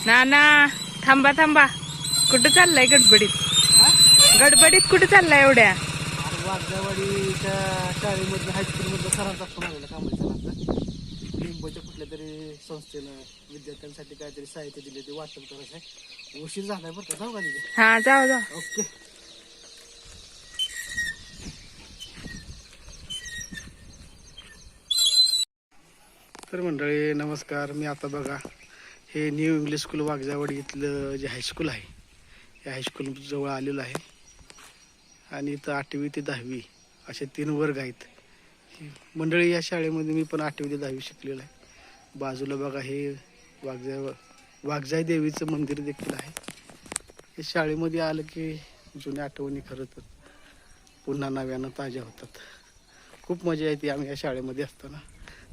नाना थांबा थांबा, कुठं चाललाय गडबडीत? गडबडीत कुठं चाललाय एवढ्या? वाघजावाडीच्या शाळेमधलं हायस्कूलमधलं सरांचा फोन आलेला कांबळे सरांचा. मुंबईच्या कुठल्या तरी संस्थेनं विद्यार्थ्यांसाठी काहीतरी साहित्य दिले, ते वाटप करायचं आहे. उशीर झालाय बरं का, जाऊ का तिथे? हा जाऊ जाऊ. ओके. तर मंडळी नमस्कार. मी आता बघा हे न्यू इंग्लिश स्कूल वाघजावाडी इथलं जे हायस्कूल आहे, या हायस्कूल जवळ आलेलं आहे. आणि इथं 8वी ते 10वी असे 3 वर्ग आहेत. मंडळी या शाळेमध्ये मी पण 8वी ते 10वी शिकलेलो आहे. बाजूला बघा हे वाघजाई देवीचं मंदिर देखील आहे. हे शाळेमध्ये आलं की जुन्या आठवणी खरं तर पुन्हा नव्यानं ताज्या होतात. खूप मजा येते आम्ही या शाळेमध्ये असताना.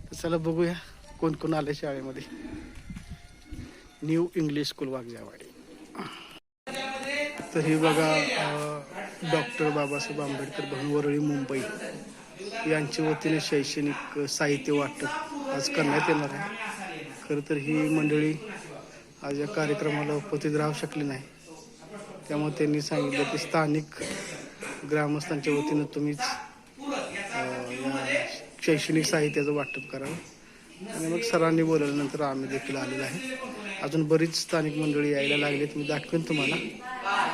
तर चला बघूया कोण कोण आले शाळेमध्ये. New English school Waghjawadi. तर हे बघा डॉक्टर बाबासाहेब आंबेडकर भवन मुंबई यांच्या वतीने शैक्षणिक साहित्य वाटप आज करण्यात येणार आहे. खरं तर ही मंडळी आज या कार्यक्रमाला उपस्थित राहू शकली नाही, त्यामुळे त्यांनी सांगितलं की स्थानिक ग्रामस्थांच्या वतीनं तुम्हीच या शैक्षणिक साहित्याचं वाटप करावं. आणि मग सरांनी बोलवल्यानंतर आम्ही देखील आलेलो आहे. अजून बरीच स्थानिक मंडळी यायला लागलीत. मी दाखवेन तुम्हाला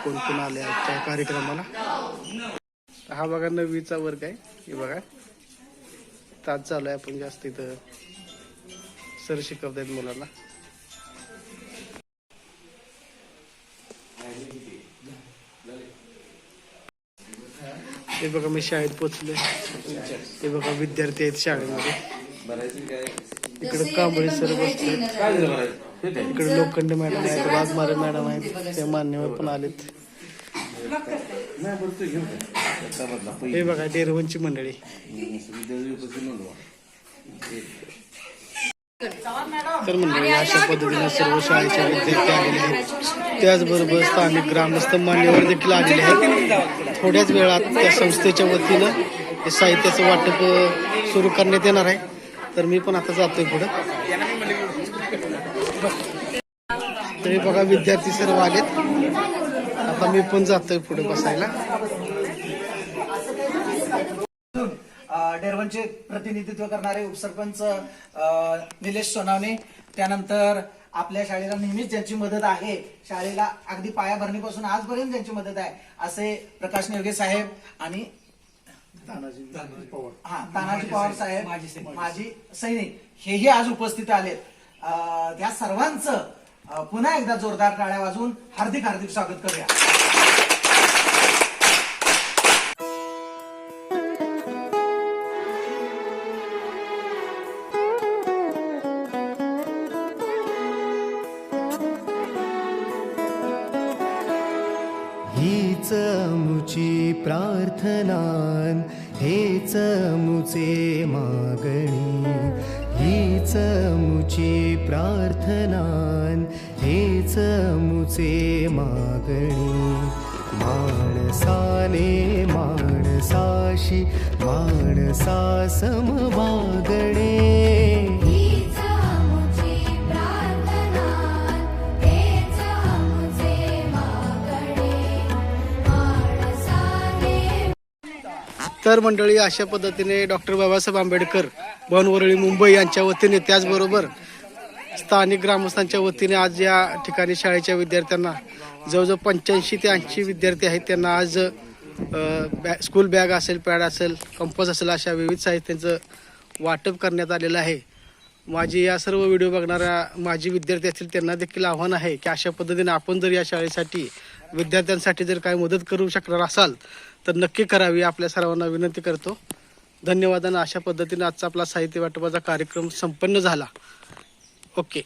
कोण कोण आले आजच्या कार्यक्रमाला. हा बघा 9वीचा वर्ग आहे. हे बघा तास चालू आहे. आपण जास्त इथं सर शिकवत आहेत मुलांना. हे बघा मी शाळेत पोचले. हे बघा विद्यार्थी आहेत शाळेमध्ये. इकडे कांबळे सर बसले, इकडे लोखंडे मॅडम आहेत, वाघमारे मॅडम आहेत, ते मान्यवर पण आलेत. हे बघा डेरवनची मंडळी. तर मंडळी अशा पद्धतीने सर्व शाळेचे विद्यार्थी आलेले आहेत. त्याचबरोबर स्थानिक ग्रामस्थ मान्यवर देखील आलेले आहेत. थोड्याच वेळात त्या संस्थेच्या वतीनं हे साहित्याचं वाटप सुरू करण्यात येणार आहे. तर मी पण आता जातोय पुढे. तरी बघा विद्यार्थी सर्व आलेत. आता मी पण जातोय पुढे बसायला. डेरवनचे प्रतिनिधित्व करणारे उपसरपंच निलेश सोनावणे, त्यानंतर आपल्या शाळेला नेहमीच ज्यांची मदत आहे, शाळेला अगदी पायाभरणीपासून आजपर्यंत ज्यांची मदत आहे, असे प्रकाश नेवगे साहेब आणि तानाजी पवार साहेब, माजी सैनिक, हेही आज उपस्थित आलेत. त्या सर्वांचं पुन्हा एकदा जोरदार टाळ्या वाजवून हार्दिक हार्दिक स्वागत करूया. हीच मुची प्रार्थनान, हेच मुचे मागणी. हीच मुची प्रार्थनान, हेच मुचे मागणी. माणसाने माणसाशी माणसा सम वागणे. तर मंडळी अशा पद्धतीने डॉक्टर बाबासाहेब आंबेडकर भवन मुंबई यांच्या वतीने, त्याचबरोबर स्थानिक ग्रामस्थांच्या वतीने आज या ठिकाणी शाळेच्या विद्यार्थ्यांना जवळजवळ 85 ते 80 विद्यार्थी आहेत. त्यांना आज स्कूल बॅग असेल, पॅड असेल, कंपास असेल, अशा विविध साहित्यांचं वाटप करण्यात आलेलं आहे. माझी या सर्व व्हिडिओ बघणाऱ्या माझी विद्यार्थी असतील त्यांना देखील आव्हान आहे की अशा पद्धतीने आपण जर या शाळेसाठी विद्यार्थ्यांसाठी जर काही मदत करू शकणार असाल तर नक्की करावी. आपल्या सर्वांना विनंती करतो. धन्यवाद. अशा पद्धतीने आजचा आपला साहित्य वाटपाचा कार्यक्रम संपन्न झाला. ओके.